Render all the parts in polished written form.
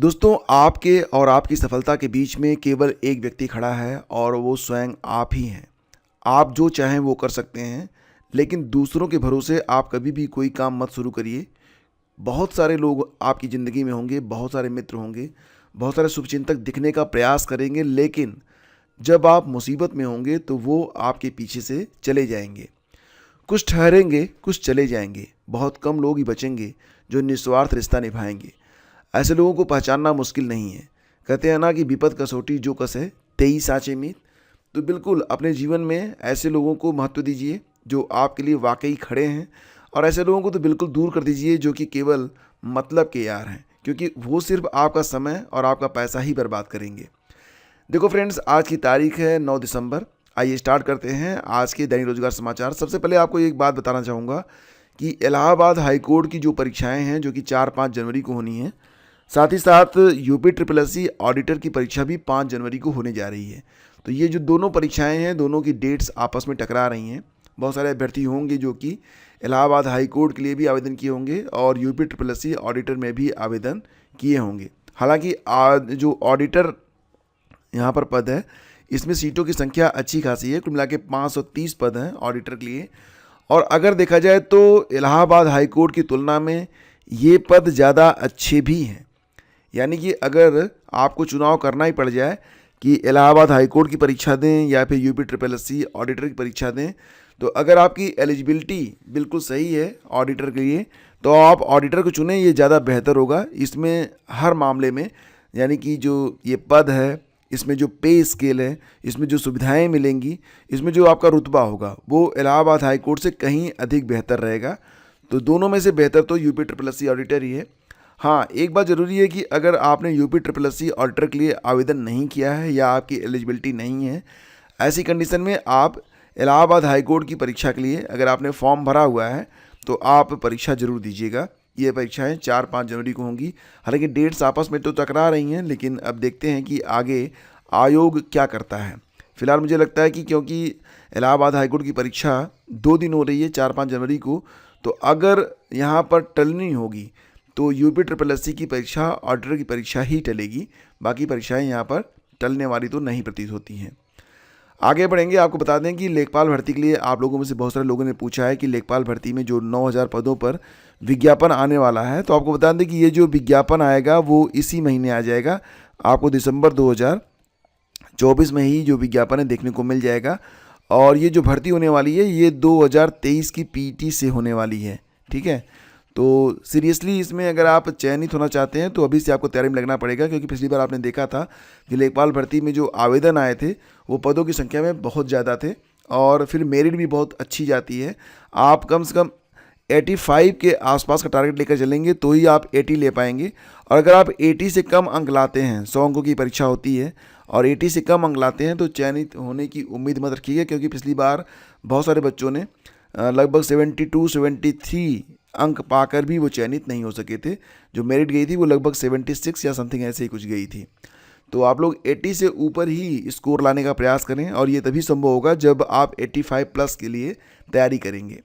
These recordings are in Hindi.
दोस्तों, आपके और आपकी सफलता के बीच में केवल एक व्यक्ति खड़ा है और वो स्वयं आप ही हैं। आप जो चाहें वो कर सकते हैं, लेकिन दूसरों के भरोसे आप कभी भी कोई काम मत शुरू करिए। बहुत सारे लोग आपकी ज़िंदगी में होंगे, बहुत सारे मित्र होंगे, बहुत सारे शुभचिंतक दिखने का प्रयास करेंगे, लेकिन जब आप मुसीबत में होंगे तो वो आपके पीछे से चले जाएंगे। कुछ ठहरेंगे, कुछ चले जाएंगे। बहुत कम लोग ही बचेंगे जो निस्वार्थ रिश्ता निभाएंगे। ऐसे लोगों को पहचानना मुश्किल नहीं है। कहते हैं ना कि विपद कसौटी जो कसे तेई साँचे मीत। तो बिल्कुल अपने जीवन में ऐसे लोगों को महत्व दीजिए जो आपके लिए वाकई खड़े हैं, और ऐसे लोगों को तो बिल्कुल दूर कर दीजिए जो कि केवल मतलब के यार हैं, क्योंकि वो सिर्फ आपका समय और आपका पैसा ही बर्बाद करेंगे। देखो फ्रेंड्स, आज की तारीख है 9 दिसंबर। आइए स्टार्ट करते हैं आज के दैनिक रोजगार समाचार। सबसे पहले आपको एक बात बताना चाहूँगा कि इलाहाबाद हाई कोर्ट की जो परीक्षाएं हैं जो कि 4-5 जनवरी को होनी है, साथ ही साथ यूपी ट्रिपल एससी ऑडिटर की परीक्षा भी 5 जनवरी को होने जा रही है। तो ये जो दोनों परीक्षाएं हैं, दोनों की डेट्स आपस में टकरा रही हैं। बहुत सारे अभ्यर्थी होंगे जो कि इलाहाबाद हाई कोर्ट के लिए भी आवेदन किए होंगे और यूपी ट्रिपल एससी ऑडिटर में भी आवेदन किए होंगे। हालांकि जो ऑडिटर यहाँ पर पद है, इसमें सीटों की संख्या अच्छी खासी है। कुल मिला के 530 पद हैं ऑडिटर के लिए। और अगर देखा जाए तो इलाहाबाद हाई कोर्ट की तुलना में ये पद ज़्यादा अच्छे भी हैं। यानी कि अगर आपको चुनाव करना ही पड़ जाए कि इलाहाबाद हाई कोर्ट की परीक्षा दें या फिर यूपी ट्रिपल एससी ऑडिटर की परीक्षा दें, तो अगर आपकी एलिजिबिलिटी बिल्कुल सही है ऑडिटर के लिए, तो आप ऑडिटर को चुनें, ये ज़्यादा बेहतर होगा। इसमें हर मामले में, यानी कि जो ये पद है, इसमें जो पे स्केल है, इसमें जो सुविधाएं मिलेंगी, इसमें जो आपका रुतबा होगा, वो इलाहाबाद हाई कोर्ट से कहीं अधिक बेहतर रहेगा। तो दोनों में से बेहतर तो यूपी ट्रिपल एससी ऑडिटर ही है। हाँ, एक बात ज़रूरी है कि अगर आपने यूपी ट्रिपल एससी ऑडिटर के लिए आवेदन नहीं किया है या आपकी एलिजिबिलिटी नहीं है, ऐसी कंडीशन में आप इलाहाबाद हाई कोर्ट की परीक्षा के लिए अगर आपने फॉर्म भरा हुआ है तो आप परीक्षा जरूर दीजिएगा। ये परीक्षाएं 4-5 जनवरी को होंगी। हालांकि डेट्स आपस में तो टकरा रही हैं, लेकिन अब देखते हैं कि आगे आयोग क्या करता है। फिलहाल मुझे लगता है कि क्योंकि इलाहाबाद हाई कोर्ट की परीक्षा 2 दिन हो रही है, 4-5 जनवरी को, तो अगर यहाँ पर टलनी होगी तो यूपी ट्रिपल एससी की परीक्षा ऑडिटर की परीक्षा ही टलेगी। बाकी परीक्षाएं यहाँ पर टलने वाली तो नहीं प्रतीत होती हैं। आगे बढ़ेंगे, आपको बता दें कि लेखपाल भर्ती के लिए आप लोगों में से बहुत सारे लोगों ने पूछा है कि लेखपाल भर्ती में जो 9000 पदों पर विज्ञापन आने वाला है, तो आपको बता दें कि ये जो विज्ञापन आएगा वो इसी महीने आ जाएगा। आपको दिसंबर 2024 में ही जो विज्ञापन है देखने को मिल जाएगा। और ये जो भर्ती होने वाली है ये 2023 की पीटी से होने वाली है। ठीक है, तो सीरियसली इसमें अगर आप चयनित होना चाहते हैं तो अभी से आपको तैयारी में लगना पड़ेगा, क्योंकि पिछली बार आपने देखा था कि लेखपाल भर्ती में जो आवेदन आए थे वो पदों की संख्या में बहुत ज़्यादा थे और फिर मेरिट भी बहुत अच्छी जाती है। आप कम से कम 85 के आसपास का टारगेट लेकर चलेंगे तो ही आप 80 ले पाएंगे। और अगर आप 80 से कम अंक लाते हैं, 100 अंकों की परीक्षा होती है और 80 से कम अंक लाते हैं, तो चयनित होने की उम्मीद मत रखिएगा, क्योंकि पिछली बार बहुत सारे बच्चों ने लगभग 72-73 अंक पाकर भी वो चयनित नहीं हो सके थे। जो मेरिट गई थी वो लगभग 76 या समथिंग ऐसे ही कुछ गई थी। तो आप लोग 80 से ऊपर ही स्कोर लाने का प्रयास करें, और ये तभी संभव होगा जब आप 85 प्लस के लिए तैयारी करेंगे।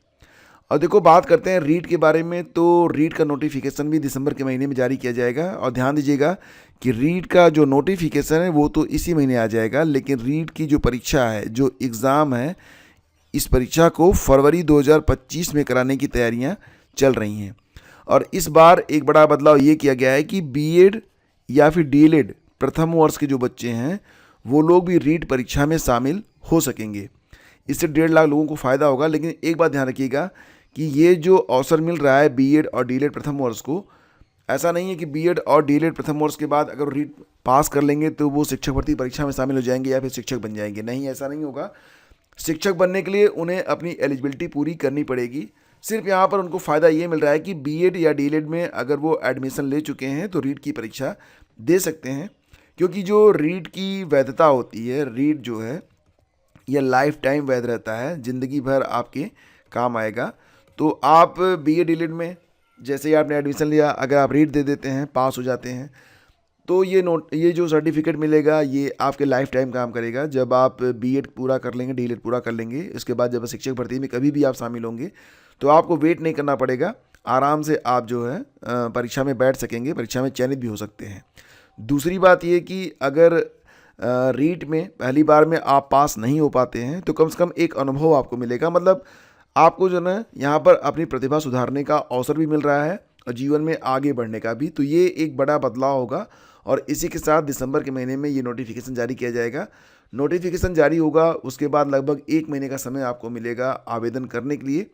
और देखो, बात करते हैं रीट के बारे में। तो रीट का नोटिफिकेशन भी दिसंबर के महीने में जारी किया जाएगा। और ध्यान दीजिएगा कि रीट का जो नोटिफिकेशन है वो तो इसी महीने आ जाएगा, लेकिन रीट की जो परीक्षा है, जो एग्ज़ाम है, इस परीक्षा को फरवरी 2025 में कराने की तैयारियां चल रही हैं। और इस बार एक बड़ा बदलाव ये किया गया है कि बीएड या फिर डीएलएड प्रथम वर्ष के जो बच्चे हैं वो लोग भी रीट परीक्षा में शामिल हो सकेंगे। इससे 1.5 लाख लोगों को फ़ायदा होगा। लेकिन एक बात ध्यान रखिएगा कि ये जो अवसर मिल रहा है बीएड और डीएलएड प्रथम वर्ष को, ऐसा नहीं है कि बीएड और डीएलएड प्रथम वर्ष के बाद अगर रीट पास कर लेंगे तो वो शिक्षक भर्ती परीक्षा में शामिल हो जाएंगे या फिर शिक्षक बन जाएंगे। नहीं, ऐसा नहीं होगा। शिक्षक बनने के लिए उन्हें अपनी एलिजिबिलिटी पूरी करनी पड़ेगी। सिर्फ यहाँ पर उनको फ़ायदा ये मिल रहा है कि बीएड या डीएलएड में अगर वो एडमिशन ले चुके हैं तो रीट की परीक्षा दे सकते हैं, क्योंकि जो रीट की वैधता होती है, रीट जो है यह लाइफ टाइम वैध रहता है, ज़िंदगी भर आपके काम आएगा। तो आप बीएड डीएलएड में जैसे ही आपने एडमिशन लिया, अगर आप रीट दे देते हैं, पास हो जाते हैं, तो ये जो सर्टिफिकेट मिलेगा ये आपके लाइफ टाइम काम करेगा। जब आप बीएड पूरा कर लेंगे, डीएलएड पूरा कर लेंगे, इसके बाद जब शिक्षक भर्ती में कभी भी आप शामिल होंगे तो आपको वेट नहीं करना पड़ेगा। आराम से आप जो है परीक्षा में बैठ सकेंगे, परीक्षा में चयनित भी हो सकते हैं। दूसरी बात ये कि अगर रीट में पहली बार में आप पास नहीं हो पाते हैं तो कम से कम एक अनुभव आपको मिलेगा, मतलब आपको जो ना यहाँ पर अपनी प्रतिभा सुधारने का अवसर भी मिल रहा है और जीवन में आगे बढ़ने का भी। तो ये एक बड़ा बदलाव होगा और इसी के साथ दिसंबर के महीने में ये नोटिफिकेशन जारी किया जाएगा। नोटिफिकेशन जारी होगा, उसके बाद लगभग 1 महीने का समय आपको मिलेगा आवेदन करने के लिए।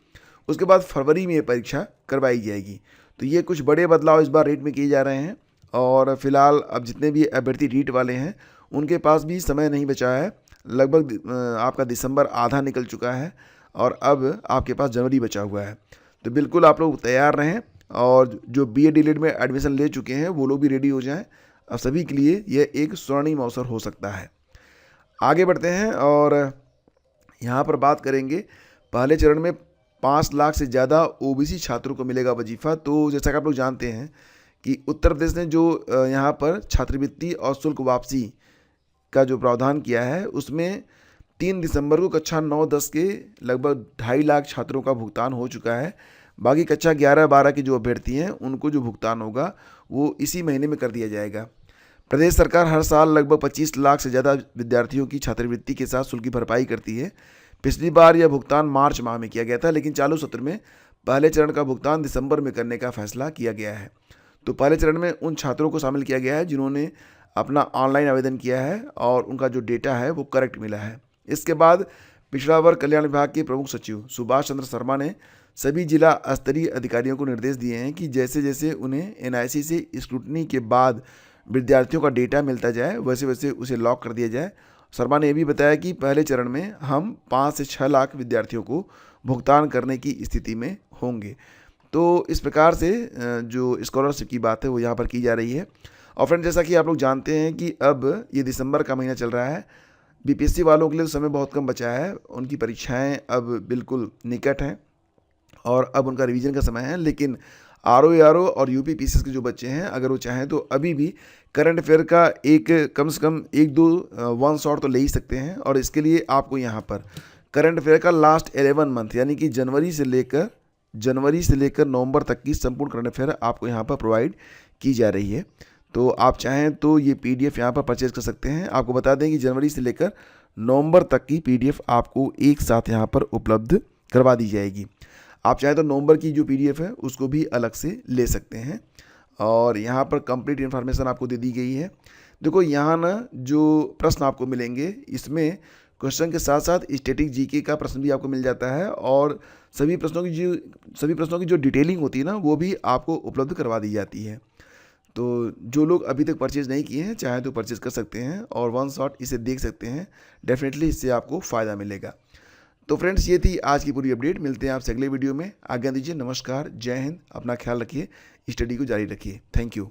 उसके बाद फरवरी में ये परीक्षा करवाई जाएगी। तो ये कुछ बड़े बदलाव इस बार रीट में किए जा रहे हैं और फिलहाल अब जितने भी अभ्यर्थी रीट वाले हैं उनके पास भी समय नहीं बचा है। लगभग आपका दिसंबर आधा निकल चुका है और अब आपके पास जनवरी बचा हुआ है। तो बिल्कुल आप लोग तैयार रहें और जो BA DLED में एडमिशन ले चुके हैं वो लोग भी रेडी हो जाएं। अब सभी के लिए यह एक स्वर्णिम अवसर हो सकता है। आगे बढ़ते हैं और यहाँ पर बात करेंगे पहले चरण में 5 लाख से ज़्यादा OBC छात्रों को मिलेगा वजीफ़ा। तो जैसा कि आप लोग जानते हैं कि उत्तर प्रदेश ने जो यहाँ पर छात्रवृत्ति और शुल्क वापसी का जो प्रावधान किया है उसमें 3 दिसंबर को कक्षा 9-10 के लगभग 2.5 लाख छात्रों का भुगतान हो चुका है। बाकी कक्षा 11-12 के जो अभ्यर्थी हैं उनको जो भुगतान होगा वो इसी महीने में कर दिया जाएगा। प्रदेश सरकार हर साल लगभग 25 लाख से ज़्यादा विद्यार्थियों की छात्रवृत्ति के साथ शुल्क की भरपाई करती है। पिछली बार यह भुगतान मार्च माह में किया गया था, लेकिन चालू सत्र में पहले चरण का भुगतान दिसंबर में करने का फैसला किया गया है। तो पहले चरण में उन छात्रों को शामिल किया गया है जिन्होंने अपना ऑनलाइन आवेदन किया है और उनका जो डेटा है वो करेक्ट मिला है। इसके बाद पिछड़ा वर्ग कल्याण विभाग के प्रमुख सचिव सुभाष चंद्र शर्मा ने सभी जिला स्तरीय अधिकारियों को निर्देश दिए हैं कि जैसे जैसे उन्हें NIC से स्क्रूटनी के बाद विद्यार्थियों का डेटा मिलता जाए वैसे वैसे उसे लॉक कर दिया जाए। शर्मा ने यह भी बताया कि पहले चरण में हम 5 से 6 लाख विद्यार्थियों को भुगतान करने की स्थिति में होंगे। तो इस प्रकार से जो स्कॉलरशिप की बात है वो यहाँ पर की जा रही है। और फ्रेंड, जैसा कि आप लोग जानते हैं कि अब ये दिसंबर का महीना चल रहा है, BPSC वालों के लिए तो समय बहुत कम बचा है। उनकी परीक्षाएं अब बिल्कुल निकट हैं और अब उनका रिवीजन का समय है। लेकिन RO और UP PCS के जो बच्चे हैं अगर वो चाहें तो अभी भी करंट अफेयर का एक कम से कम 1-2 वन शॉट तो ले ही सकते हैं। और इसके लिए आपको यहाँ पर करंट अफेयर का लास्ट 11 मंथ यानी कि जनवरी से लेकर नवंबर तक की संपूर्ण करंट अफेयर आपको यहाँ पर प्रोवाइड की जा रही है। तो आप चाहें तो ये PDF यहाँ पर परचेज कर सकते हैं। आपको बता दें कि जनवरी से लेकर नवंबर तक की PDF आपको एक साथ यहाँ पर उपलब्ध करवा दी जाएगी। आप चाहें तो नवंबर की जो PDF है उसको भी अलग से ले सकते हैं और यहाँ पर कंप्लीट इन्फॉर्मेशन आपको दे दी गई है। देखो यहाँ ना जो प्रश्न आपको मिलेंगे इसमें क्वेश्चन के साथ साथ स्टैटिक GK का प्रश्न भी आपको मिल जाता है और सभी प्रश्नों की जो डिटेलिंग होती है ना वो भी आपको उपलब्ध करवा दी जाती है। तो जो लोग अभी तक परचेज़ नहीं किए हैं चाहे तो परचेज़ कर सकते हैं और वन शॉट इसे देख सकते हैं। डेफिनेटली इससे आपको फ़ायदा मिलेगा। तो फ्रेंड्स, ये थी आज की पूरी अपडेट। मिलते हैं आपसे अगले वीडियो में। आज्ञा दीजिए। नमस्कार, जय हिंद। अपना ख्याल रखिए, स्टडी को जारी रखिए। Thank you.